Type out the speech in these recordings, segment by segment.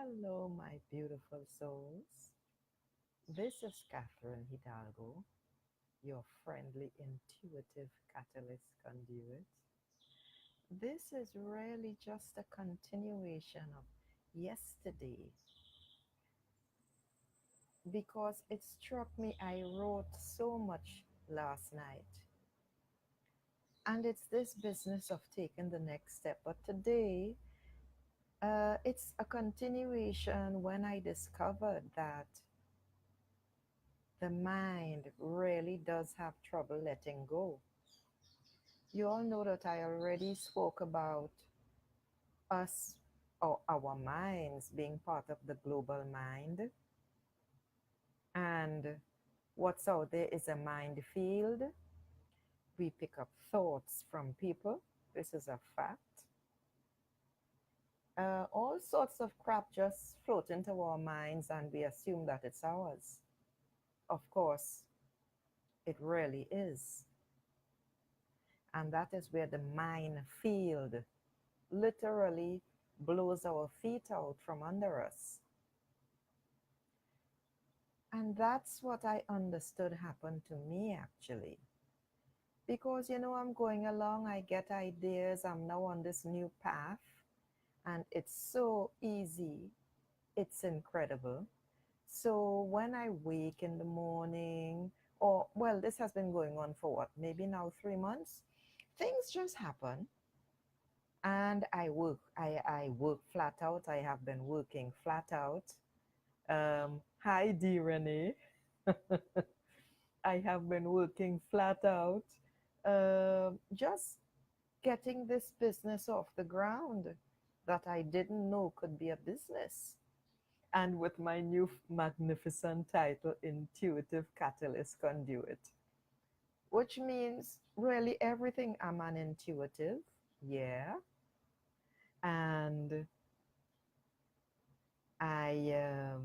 Hello, my beautiful souls. This is Catherine Hidalgo, your friendly, intuitive catalyst conduit. This is really just a continuation of yesterday because it struck me. I wrote so much last night, and it's this business of taking the next step. But today, it's a continuation when I discovered that the mind really does have trouble letting go. You all know that I already spoke about us or our minds being part of the global mind. And what's out there is a mind field. We pick up thoughts from people. This is a fact. All sorts of crap just float into our minds and we assume that it's ours. Of course, it really is. And that is where the minefield literally blows our feet out from under us. And that's what I understood happened to me actually. Because, I'm going along, I get ideas, I'm now on this new path, and it's so easy, it's incredible. So when I wake in the morning, or well, this has been going on for what, maybe now 3 months, things just happen and I work flat out. I have been working flat out. Hi, dear Renee. I have been working flat out, just getting this business off the ground that I didn't know could be a business. And with my new magnificent title, Intuitive Catalyst Conduit, which means really everything. I'm an intuitive, yeah, and I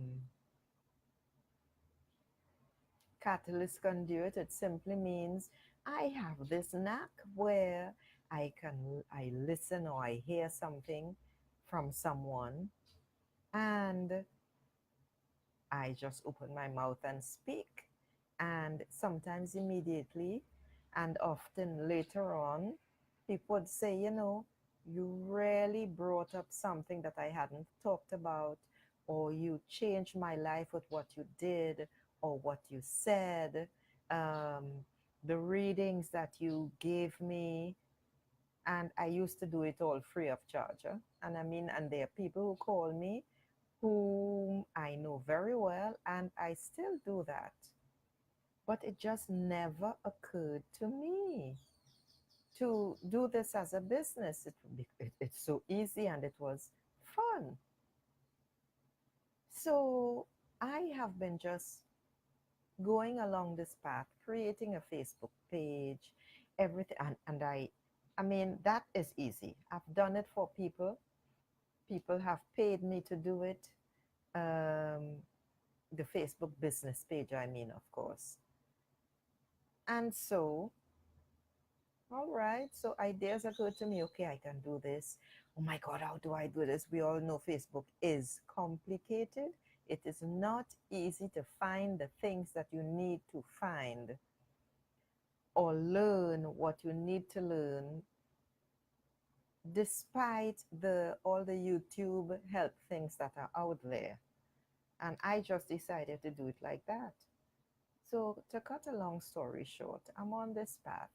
catalyst conduit. It simply means I have this knack where I listen or I hear something from someone and I just open my mouth and speak, and sometimes immediately and often later on people would say, you really brought up something that I hadn't talked about, or you changed my life with what you did or what you said. The readings that you gave me, and I used to do it all free of charge. And I mean, and there are people who call me whom I know very well, and I still do that. But it just never occurred to me to do this as a business. It's so easy and it was fun. So I have been just going along this path, creating a Facebook page, everything, and I mean that is easy. I've done it for people. People have paid me to do it. Um, the Facebook business page, I mean, of course. And so, all right, so ideas occurred to me. Okay, I can do this. Oh my God, how do I do this? We all know Facebook is complicated. It is not easy to find the things that you need to find or learn what you need to learn, despite the all the YouTube help things that are out there. And I just decided to do it like that. So to cut a long story short, I'm on this path.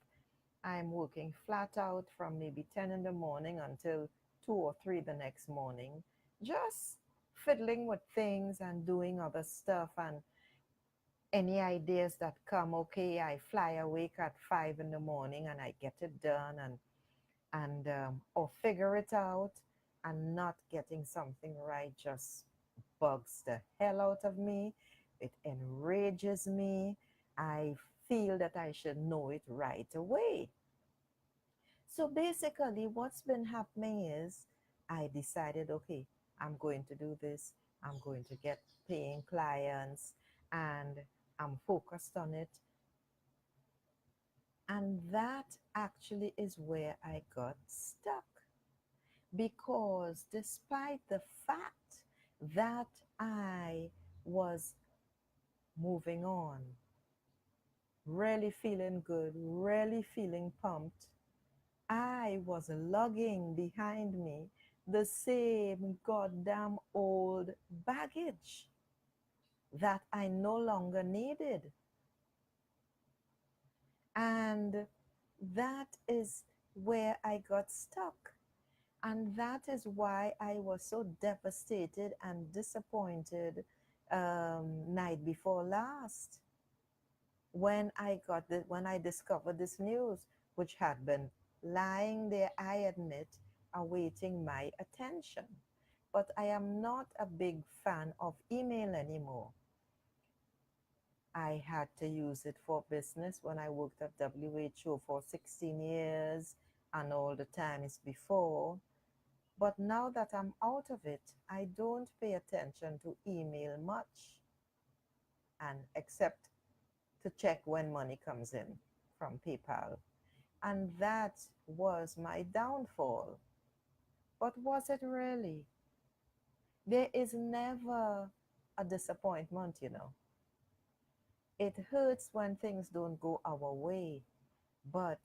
I'm working flat out from maybe 10 in the morning until 2 or 3 the next morning, just fiddling with things and doing other stuff. And any ideas that come, okay, I fly awake at 5 in the morning and I get it done, and or figure it out, and not getting something right just bugs the hell out of me. It enrages me. I feel that I should know it right away. So basically, what's been happening is I decided, okay, I'm going to do this. I'm going to get paying clients, and I'm focused on it. And that actually is where I got stuck. Because despite the fact that I was moving on, really feeling good, really feeling pumped, I was lugging behind me the same goddamn old baggage that I no longer needed. And that is where I got stuck. And that is why I was so devastated and disappointed night before last when I discovered this news, which had been lying there, I admit, awaiting my attention. But I am not a big fan of email anymore. I had to use it for business when I worked at WHO for 16 years and all the times before. But now that I'm out of it, I don't pay attention to email much, and except to check when money comes in from PayPal. And that was my downfall. But was it really? There is never a disappointment, you know. It hurts when things don't go our way, but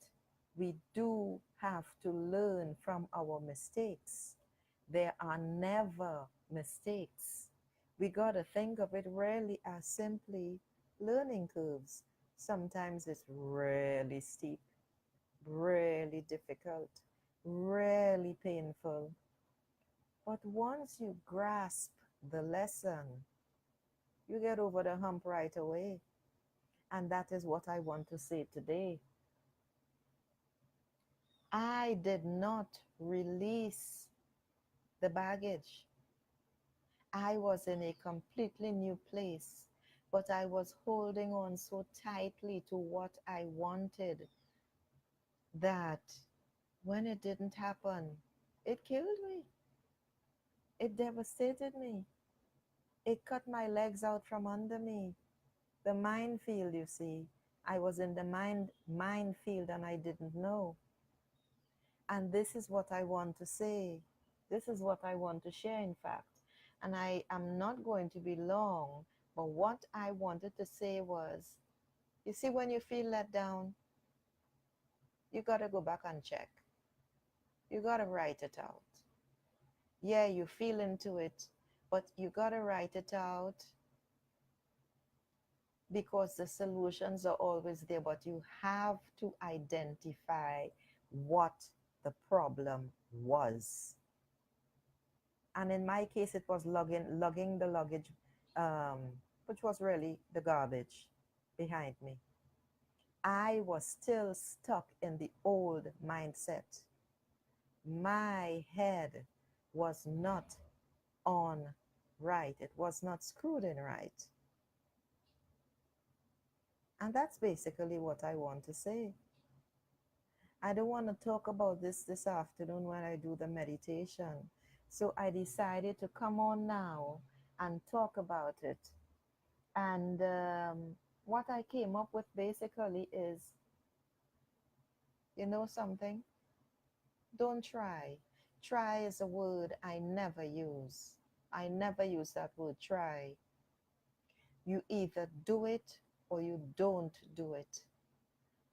we do have to learn from our mistakes. There are never mistakes. We got to think of it really as simply learning curves. Sometimes it's really steep, really difficult, really painful. But once you grasp the lesson, you get over the hump right away. And that is what I want to say today. I did not release the baggage. I was in a completely new place, but I was holding on so tightly to what I wanted that when it didn't happen, it killed me. It devastated me. It cut my legs out from under me. The minefield, you see. I was in the minefield and I didn't know. And this is what I want to say. This is what I want to share, in fact. And I am not going to be long, but what I wanted to say was, you see, when you feel let down, you got to go back and check. You got to write it out. Yeah, you feel into it, but you got to write it out because the solutions are always there, but you have to identify what the problem was. And in my case, it was lugging the luggage, um, which was really the garbage behind me. I was still stuck in the old mindset. My head was not on right. It was not screwed in right. And that's basically what I want to say. I don't want to talk about this afternoon when I do the meditation. So I decided to come on now and talk about it. And what I came up with basically is, you know something? Don't try. Try is a word I never use. I never use that word try. You either do it or you don't do it.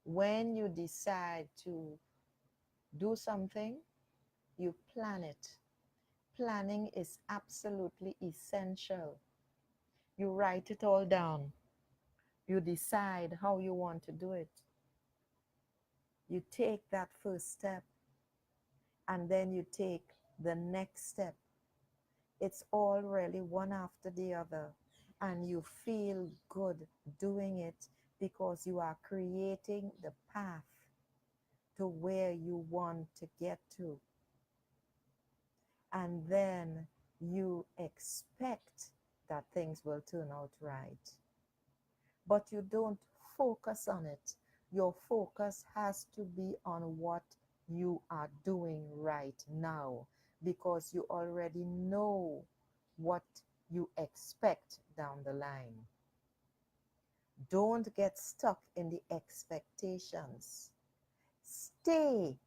When you decide to do something, you plan it. Planning is absolutely essential. You write it all down. You decide how you want to do it. You take that first step and then you take the next step. It's all really one after the other. And you feel good doing it because you are creating the path to where you want to get to. And then you expect that things will turn out right. But you don't focus on it. Your focus has to be on what you are doing right now because you already know what you expect down the line. Don't get stuck in the expectations. Stay.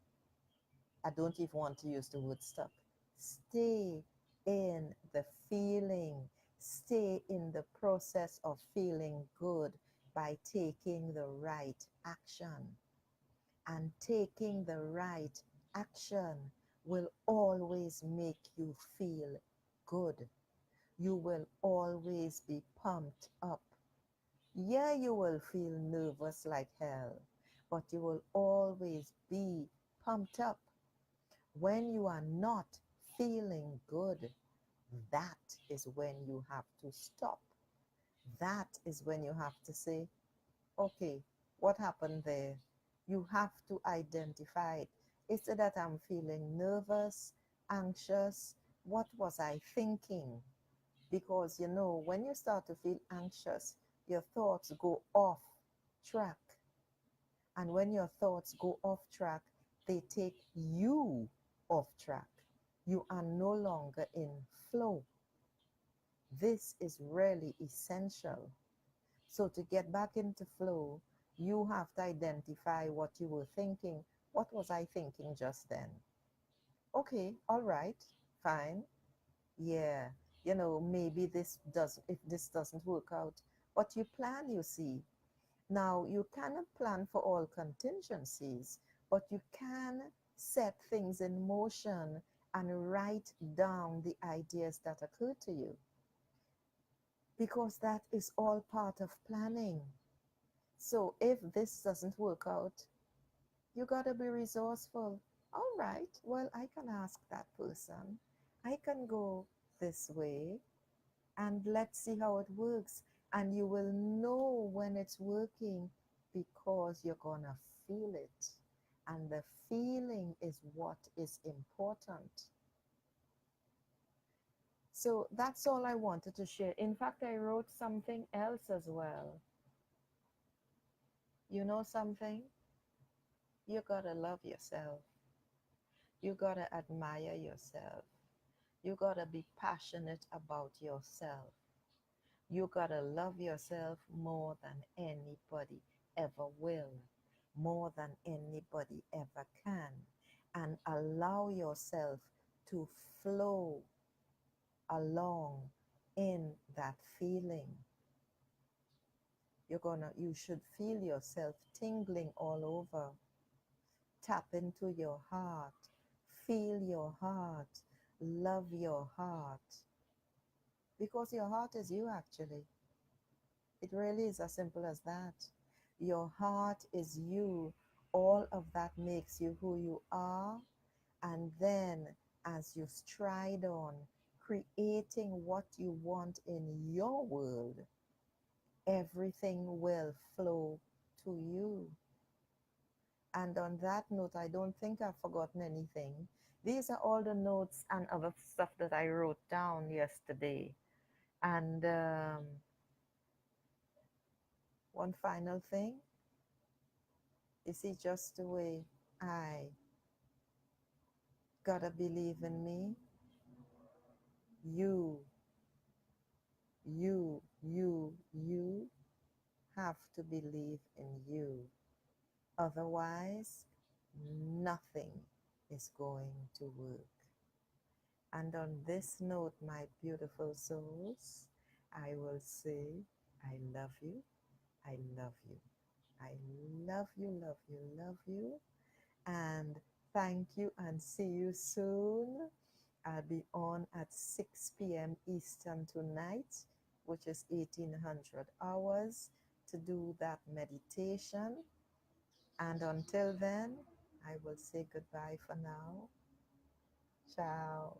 I don't even want to use the word stuck. Stay in the feeling. Stay in the process of feeling good by taking the right action. And taking the right action will always make you feel good. You will always be pumped up. Yeah, you will feel nervous like hell, but you will always be pumped up. When you are not feeling good, that is when you have to stop. That is when you have to say, okay, what happened there? You have to identify it. Is it that I'm feeling nervous, anxious? What was I thinking? Because you know, when you start to feel anxious, your thoughts go off track. And when your thoughts go off track, they take you off track. You are no longer in flow. This is really essential. So to get back into flow, you have to identify what you were thinking. What was I thinking just then? Okay, all right, fine. Yeah, you know, maybe if this doesn't work out, but you plan, you see. Now, you cannot plan for all contingencies, but you can set things in motion and write down the ideas that occur to you, because that is all part of planning. So if this doesn't work out, you got to be resourceful. All right, well, I can ask that person. I can go this way and let's see how it works. And you will know when it's working because you're going to feel it. And the feeling is what is important. So that's all I wanted to share. In fact, I wrote something else as well. You know something? You got to love yourself. You got to admire yourself. You got to be passionate about yourself. You got to love yourself more than anybody ever will, more than anybody ever can, and allow yourself to flow along in that feeling. You should feel yourself tingling all over. Tap into your heart. Feel your heart. Love your heart. Because your heart is you, actually. It really is as simple as that. Your heart is you. All of that makes you who you are. And then as you stride on, creating what you want in your world, everything will flow to you. And on that note, I don't think I've forgotten anything. These are all the notes and other stuff that I wrote down yesterday. And one final thing, you see, just the way I gotta believe in me, you, you have to believe in you. Otherwise, nothing is going to work. And on this note, my beautiful souls, I will say, I love you, I love you, I love you, love you, love you. And thank you and see you soon. I'll be on at 6 p.m. Eastern tonight, which is 1800 hours, to do that meditation. And until then, I will say goodbye for now. Ciao.